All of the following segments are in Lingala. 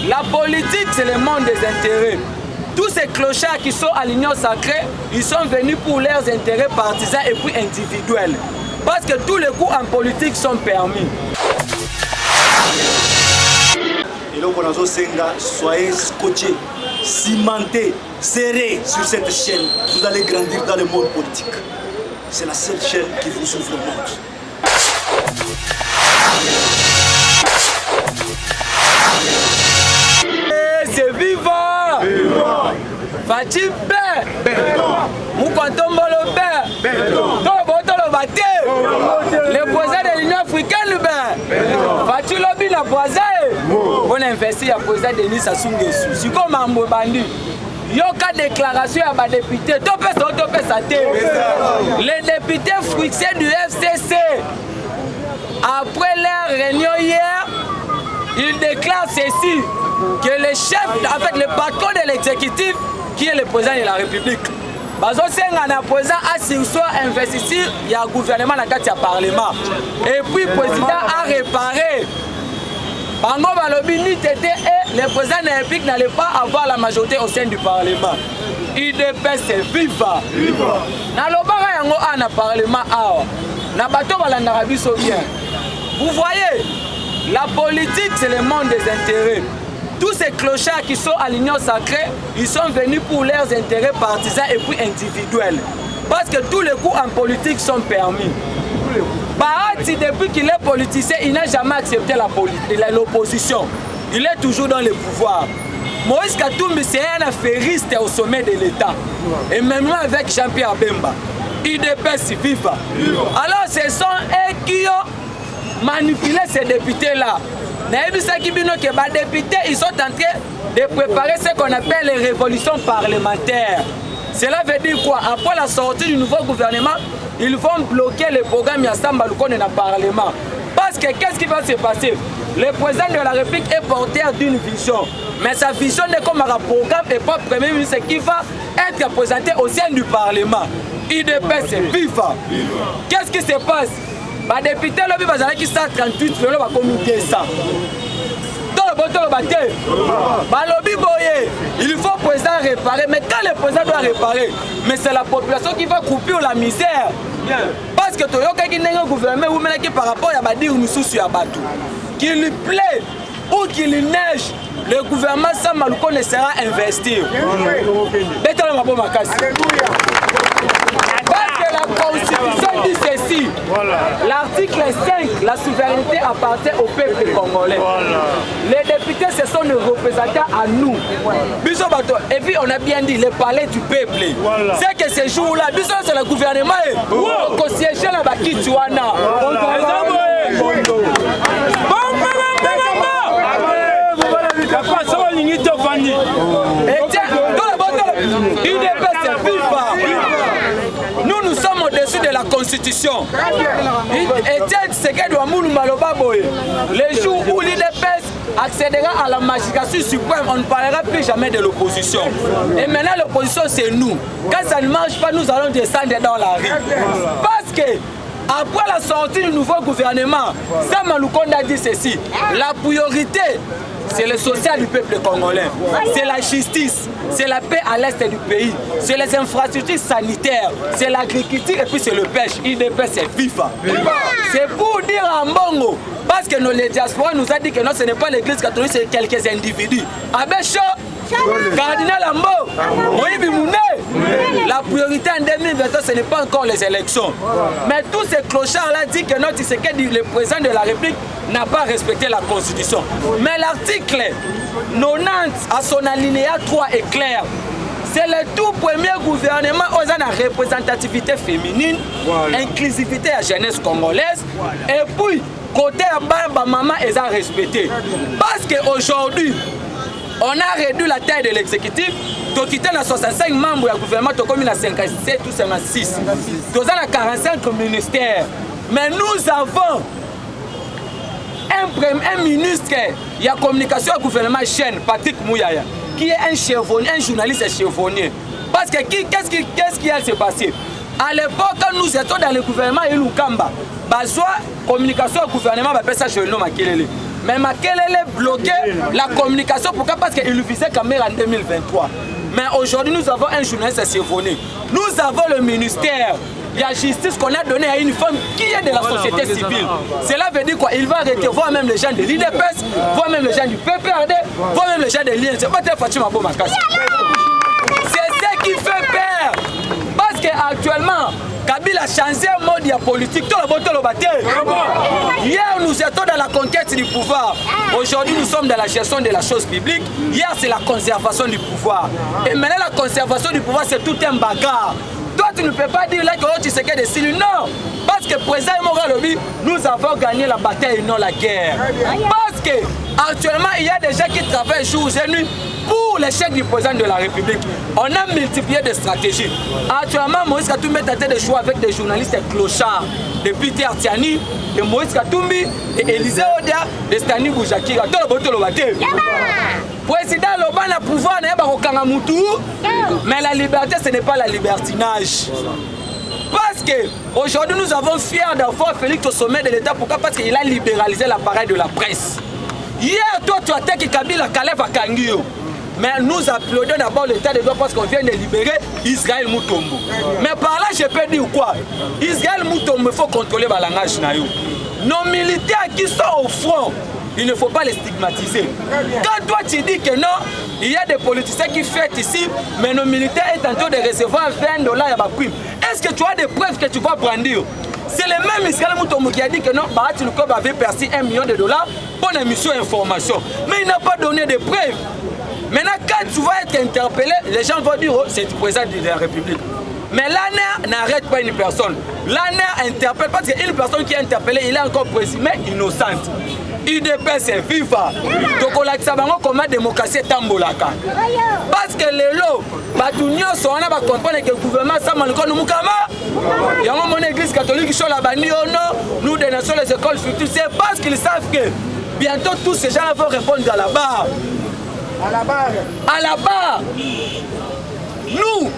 La politique, c'est le monde des intérêts. Tous ces clochards qui sont à l'Union sacrée, ils sont venus pour leurs intérêts partisans et puis individuels. Parce que tous les coups en politique sont permis. Et donc, on a Senga, soyez scotchés, cimentés, serrés sur cette chaîne. Vous allez grandir dans le monde politique. C'est la seule chaîne qui vous ouvre le monde. C'est vivant! Vivant! Fati Ben! Moukantombolo Ben! Tolobotolo Bate! Le président de l'Union africaine Ben! Fati Lobi na Boise! On a investi à président Denis Sassou Nguesso. Si comme Mambo Bandi. Yoka déclaration à ma député. Les députés frustrés du FCC, après leur réunion hier, ils déclarent ceci, que le chef, en fait le patron de l'exécutif, qui est le président de la République, Bazo Senga président a sur investi, il y a un gouvernement dans le Parlement. Et puis le président a réparé. Bango Balobi ni tété et le président de la République n'allait pas avoir la majorité au sein du Parlement. IDPS c'est viva. Na lobara yango ana Parlement awa. Na bato balandaka biso bien. Vous voyez, la politique c'est le monde des intérêts. Tous ces clochards qui sont à l'Union sacrée, ils sont venus pour leurs intérêts partisans et puis individuels. Parce que tous les coups en politique sont permis. Bahati, depuis qu'il est politicien, il n'a jamais accepté l'opposition. Il est toujours dans le pouvoir. Moïse Katumbi, c'est un affairiste au sommet de l'État. Et même avec Jean-Pierre Bemba. IDPS viva. Alors ce sont eux qui ont manipulé ces députés-là. Les députés, ils sont en train de préparer ce qu'on appelle les révolutions parlementaires. Cela veut dire quoi? Après la sortie du nouveau gouvernement, ils vont bloquer le programme Yassamba Lukone dans le Parlement. Parce que qu'est-ce qui va se passer? Le président de la République est porteur d'une vision. Mais sa vision n'est comme un programme et pas premier ministre qui va être présenté au sein du Parlement. IDPS c'est viva. Qu'est-ce qui se passe? Les députés qui sont 38 comme 200. Il faut le président réparer, mais quand le président doit réparer, mais c'est la population qui va couper la misère. Parce que tu as un gouvernement par rapport à Badir Moussou à Batou. Qu'il lui plaît ou qu'il neige, le gouvernement sans Malouko ne sera investi. La Constitution dit ceci, l'article 5, la souveraineté appartient au peuple congolais. Les députés, ce sont nos représentants à nous. Et puis on a bien dit, le palais du peuple. C'est que ces jours-là, c'est le gouvernement qui siège là bas qui tuana. Nous sommes au-dessus de la Constitution. Le jour où l'IDPS accédera à la magistrature suprême, on ne parlera plus jamais de l'opposition. Et maintenant l'opposition c'est nous. Quand ça ne marche pas, nous allons descendre dans la rue. Parce que après la sortie du nouveau gouvernement, Sama Lukonde a dit ceci, la priorité c'est le social du peuple congolais, c'est la justice, c'est la paix à l'est du pays, c'est les infrastructures sanitaires, c'est l'agriculture et puis c'est le pêche. IDPS c'est viva. C'est pour dire en bongo, parce que nos diasporas nous a dit que non, ce n'est pas l'église catholique, c'est quelques individus. Abécho, Cardinal Ambo, Moïbi Mouné, la priorité en 2023, ce n'est pas encore les élections. Mais tous ces clochards-là disent que notre le président de la République n'a pas respecté la Constitution. Mais l'article 90 à son alinéa 3 est clair. C'est le tout premier gouvernement aux la représentativité féminine, inclusivité à la jeunesse congolaise, et puis côté Bamba Maman est respecté. Parce qu'aujourd'hui, on a réduit la taille de l'exécutif. Donc, il y a 65 membres du gouvernement, il y a 57 ou 56. Il y a 45 ministères. Mais nous avons un ministre, il y a communication au gouvernement chaîne, Patrick Mouyaya, qui est un chevronnier, un journaliste chevronnier. Parce que qu'est-ce qui a se passé? À l'époque, quand nous étions dans le gouvernement, il y a eu Kamba. Communication au gouvernement, ça chez le nom Makelele. Mais Makelele bloqué la communication. Pourquoi? Parce qu'il visait caméra en 2023. Mais aujourd'hui, nous avons un journaliste sévonné. Nous avons le ministère de la justice qu'on a donné à une femme qui est de la société civile. Cela veut dire quoi? Il va arrêter, voir même les gens de l'IDPS, voir même les gens du PPRD, voir même les gens de l'INC. C'est pas très facile, ma bonne macasse. C'est ce qui fait peur. Parce qu'actuellement, Kabila a changé le mode de la politique. Hier, nous étions dans la conquête du pouvoir. Aujourd'hui, nous sommes dans la gestion de la chose publique. Hier, c'est la conservation du pouvoir. Et maintenant, la conservation du pouvoir, c'est tout un bagarre. Toi, tu ne peux pas dire là que tu sais que des signes. Non. Parce que président Mora Lobi, nous avons gagné la bataille et non la guerre. Parce qu'actuellement, il y a des gens qui travaillent jour et nuit pour l'échec du président de la République. On a multiplié des stratégies. Actuellement, Moïse Katumbi est en train de jouer avec des journalistes clochards, de Peter Artiani, de Moïse Katumbi, de Élisée Odia, de Stani Boujakira. Président Loban a pouvoir mais la liberté, ce n'est pas la libertinage. Parce qu'aujourd'hui, nous avons fiers d'avoir Félix au sommet de l'État. Pourquoi? Parce qu'il a libéralisé l'appareil de la presse. Hier, toi, tu as attaqué Kabila Kalef à Kangio. Mais nous applaudons d'abord l'État de droit parce qu'on vient de libérer Israël Moutombo. Mais par là, je peux dire quoi? Israël Moutombo, il faut contrôler le langage. Nos militaires qui sont au front, il ne faut pas les stigmatiser. Quand toi tu dis que non, il y a des politiciens qui fêtent ici, mais nos militaires sont en train de recevoir $20 à ma prime. Est-ce que tu as des preuves que tu vas brandir? C'est le même Israël Moutombo qui a dit que non, Bahati Lukob avait perçu $1 million pour une mission information. Mais il n'a pas donné de preuves. Maintenant, quand tu vas être interpellé, les gens vont dire oh, c'est le président de la République. Mais l'ANER n'arrête pas une personne. L'ANER interpelle parce qu'une personne qui est interpellée, il est encore présumé innocente. IDPS c'est viva. Donc on a dit comment la démocratie est tambolaka. Parce que les lots, on a comprendre que le gouvernement ça mal nous mukama. Il y a mon église catholique sur la bani oh non, nous dénonçons les écoles futures, c'est parce qu'ils savent que bientôt tous ces gens vont répondre à la barre. À la barre. À la barre. Nous,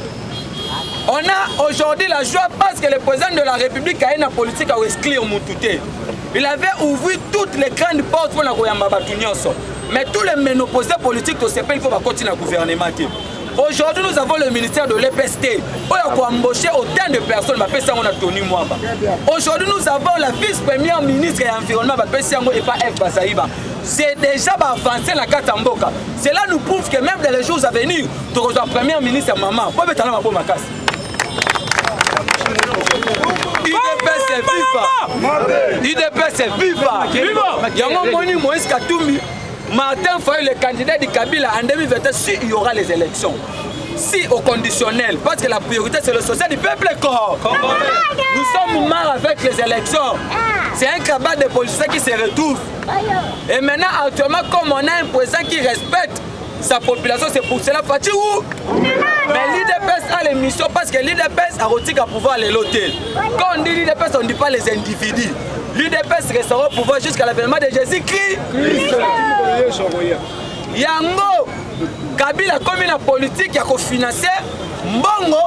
on a aujourd'hui la joie parce que le président de la République a une politique à exclure Moutouté. Il avait ouvert toutes les grandes portes pour la Royamba Batunyoso. Mais tous les ménopausés politiques de ce pays, il faut continuer à gouvernement. Aujourd'hui, nous avons le ministère de l'EPST. On a embauché autant de personnes. Aujourd'hui, nous avons la vice-première ministre et environnement. C'est déjà avancé la carte en boca. Cela nous prouve que même dans les jours à venir, tu reçois la première ministre et maman. IDPS c'est viva. IDPS c'est viva. Il y a un moment Moïse Katumbi, Martin Fayolle, le candidat du Kabila en 2021, si il y aura les élections. Si au conditionnel, parce que la priorité c'est le social du peuple congolais. Nous sommes marre avec les élections. C'est un cabal de policiers qui se retrouve. Et maintenant, actuellement, comme on a un président qui respecte sa population, c'est pour cela Fati où? Mais l'IDPS a les missions parce que l'IDPS a retiré à pouvoir les loter. Quand on dit l'IDPS, on ne dit pas les individus. L'IDPS restera au pouvoir jusqu'à l'avènement de Jésus-Christ. Yango, Kabila comme une politique qui a financé Mbongo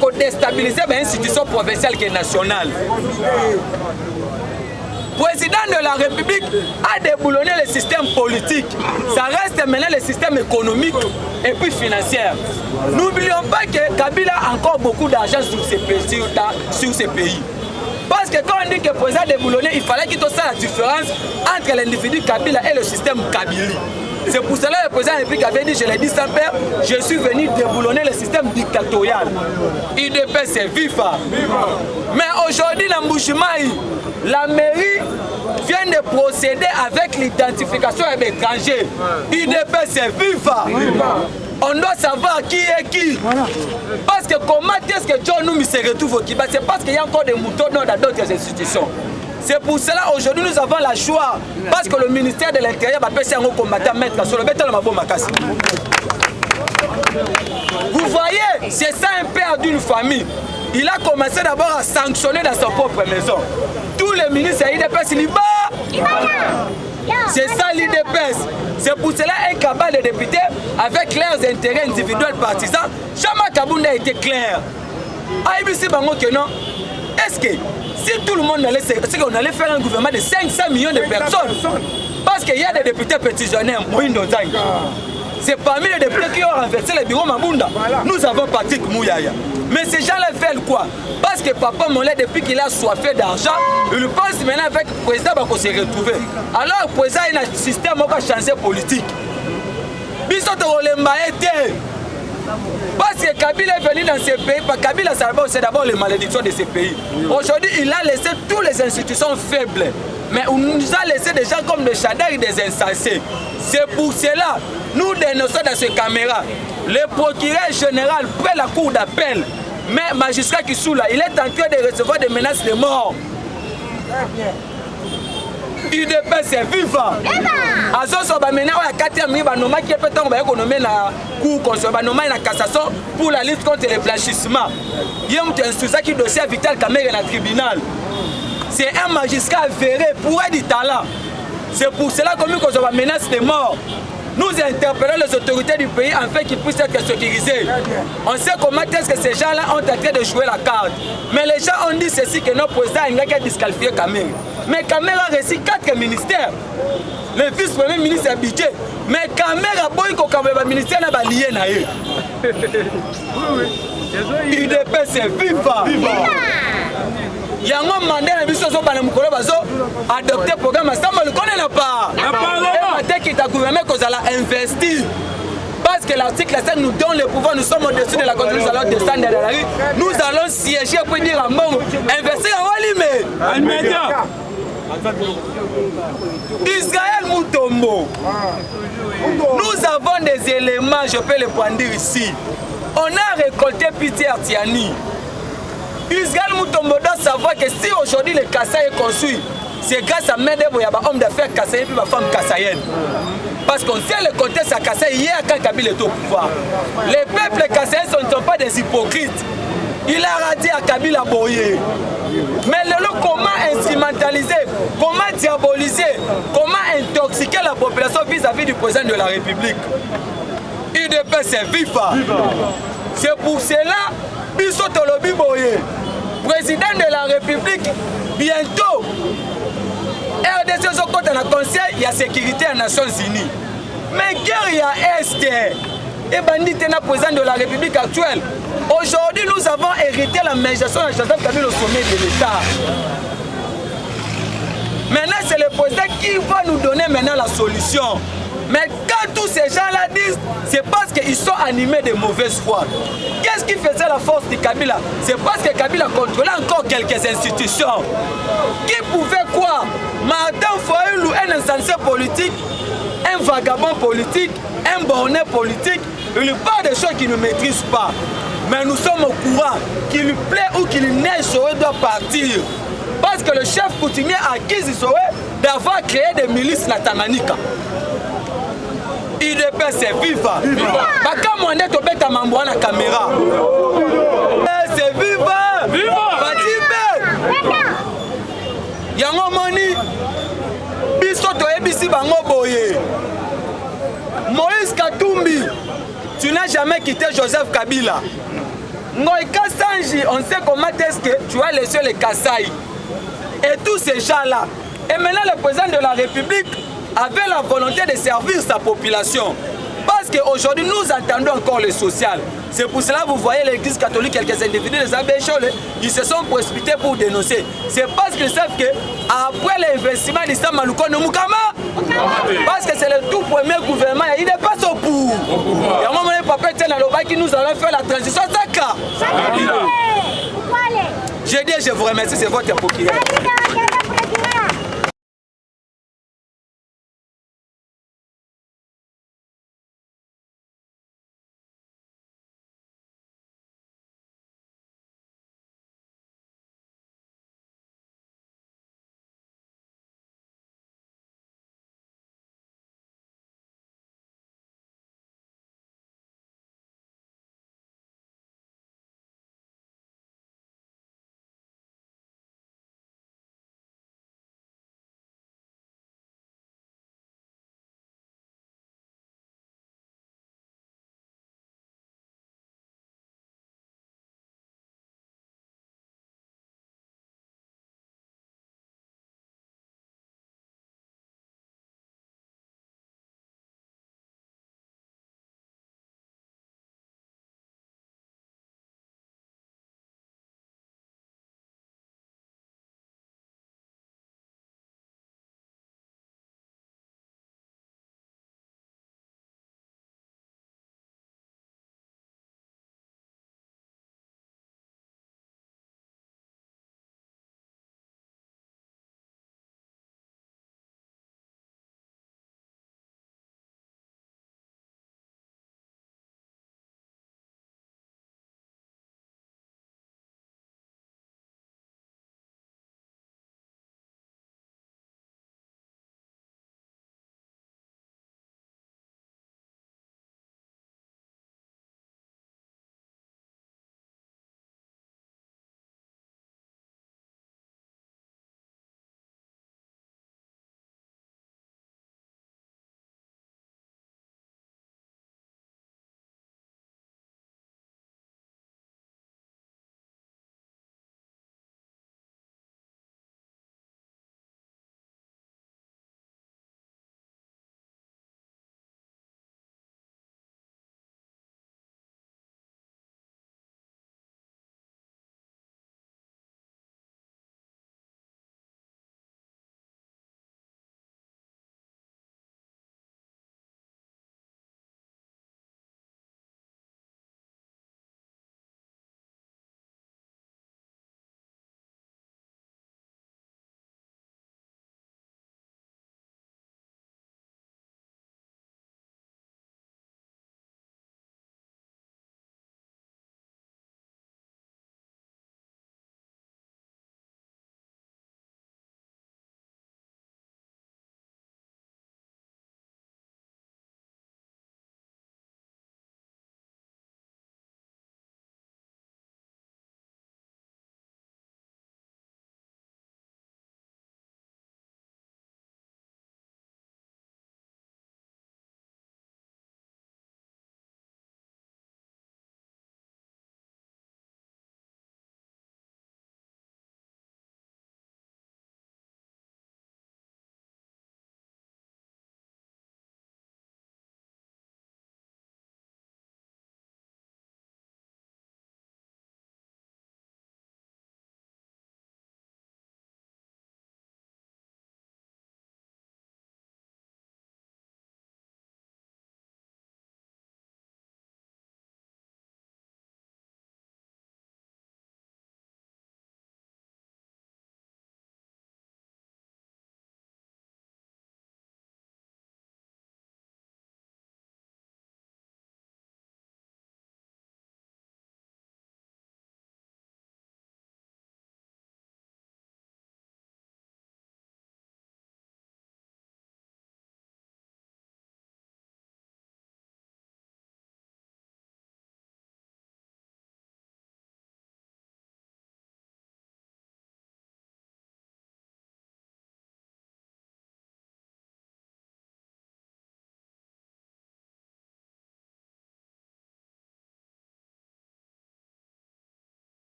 pour déstabiliser les institutions provinciales et nationales. Le président de la République a déboulonné le système politique. Ça reste maintenant le système économique et puis financier. N'oublions pas que Kabila a encore beaucoup d'argent sur ces pays. Parce que quand on dit que le président a déboulonné, il fallait qu'il y ait la différence entre l'individu Kabila et le système Kabili. C'est pour cela que le président de la République avait dit, je l'ai dit sans peur, je suis venu déboulonner le système dictatorial. IDPS c'est viva. Mais aujourd'hui, dans Mbouchimaï, la mairie vient de procéder avec l'identification des étrangers. IDPS c'est viva. On doit savoir qui est qui. Parce que comment est-ce que John Noumi se retrouve au Kiba? C'est parce qu'il y a encore des moutons dans d'autres institutions. C'est pour cela aujourd'hui nous avons la joie. Parce que le ministère de l'Intérieur va passer un combattant maître sur le béton de ma bombe. Vous voyez, c'est ça un père d'une famille. Il a commencé d'abord à sanctionner dans sa propre maison. Tous les ministres de l'IDPS, il y va. C'est ça l'IDPS. C'est pour cela un cabal de députés avec leurs intérêts individuels partisans. Chama Kabunda a été clair. IBC Bango que non. Est-ce que si tout le monde allait, c'est qu'on allait faire un gouvernement de 500 millions de personnes, Parce qu'il y a des députés pétitionnaires, Moïndo Zang. C'est parmi les députés qui ont renversé le bureau Mabunda. Nous avons Patrick Mouyaya. Mais ces gens-là veulent quoi? Parce que Papa Mollet, depuis qu'il a soifé d'argent, il pense maintenant avec le président qu'on s'est retrouvé. Alors le président, il a un système qui a changé politique. Parce que Kabila est venu dans ces pays, Kabila c'est d'abord les malédictions de ces pays. Aujourd'hui, il a laissé toutes les institutions faibles. Mais on nous a laissé des gens comme des chadars et des insensés. C'est pour cela, nous dénonçons dans ces caméras. Le procureur général près la cour d'appel, mais magistrat qui sous là, il est en train de recevoir des menaces de mort. UDPS c'est vivant. Azoso ba maintenant ya 4e minute ba noma qui peut tomber économie na cour conseil ba noma na cassation pour la lutte contre le blanchissement. Yem tu instruisa qui dossier Vital Kamerhe na tribunal. C'est un magistrat avéré pour du talent. C'est pour cela que nous avons une menace de mort. Nous interpellons les autorités du pays afin qu'ils puissent être sécurisés. On sait comment est-ce que ces gens-là ont tenté de jouer la carte. Mais les gens ont dit ceci que notre président a disqualifié Kamerhe. Mais Kamerhe a reçu 4 ministères. Le vice-premier ministre a budget. Mais Kamerhe a beau que le ministère n'a pas lié. UDPS c'est vivant. Il y a un mandat de mission sur adopté le programme. Ça, on ne le connaît pas. Et qui t'a gouverné qu'on a investi. Parce que l'article 5 nous donne le pouvoir, nous sommes au-dessus de la Constitution, nous allons descendre dans la rue. Nous allons siéger pour dire à Mongo, investir en Walimé. Israël Moutombo. Nous avons des éléments, je peux les prendre ici. On a récolté Piti Artiani. Israël Moutombo doit savoir que si aujourd'hui le Kassai est construit, c'est grâce à Mende Boyaba, homme d'affaires Kassaïen et puis ma femme Kassaïenne. Parce qu'on sait le contexte à Kassai hier quand Kabila est au pouvoir. Les peuples Kassaïens ne sont pas des hypocrites. Il a radié à Kabila Boye. Mais comment instrumentaliser, comment diaboliser, comment intoxiquer la population vis-à-vis du président de la République. UDPS c'est vivant. C'est pour cela, Bissot Tolobi Boye, président de la République, bientôt, RDC Zoko dans le Conseil, il y a sécurité aux Nations Unies. Mais guerre, il y a Est. Et bandit est le président de la République actuelle. Aujourd'hui, nous avons hérité la médiation de Joseph Kabila au sommet de l'État. Maintenant, c'est le président qui va nous donner maintenant la solution. Mais quand tous ces gens-là disent, c'est parce qu'ils sont animés de mauvaise foi. Qu'est-ce qui faisait la force de Kabila? C'est parce que Kabila contrôlait encore quelques institutions. Qui pouvait quoi? Martin Fayoulou, un insensé politique, un vagabond politique, un borné politique, il parle des choses qu'il ne maîtrise pas. Mais nous sommes au courant qu'il lui plaît ou qu'il neige, Sowe doit partir. Parce que le chef coutumier a acquis Sowe d'avoir créé des milices na Tanganyika. UDPS c'est vivant. Baka mwande to beta mambo na caméra. C'est vivant. Fatibé. Yango moni. Biso to ebisi bango boye. Moïse Katumbi, tu n'as jamais quitté Joseph Kabila. Ngoïka Sanji, on sait comment est-ce que tu as laissé les Kassai. Et tous ces gens-là. Et maintenant le président de la République avait la volonté de servir sa population. Parce qu'aujourd'hui, nous entendons encore le social. C'est pour cela que vous voyez l'église catholique, quelques individus, les abbés Cholet, ils se sont précipités pour dénoncer. C'est parce qu'ils savent qu'après l'investissement de Sam Maluko Mukama, parce que c'est le tout premier gouvernement, il n'est pas au pouvoir. Il y a un moment où papa était dans le bas qui nous allons faire la transition. Je dis, je vous remercie, c'est votre procureur.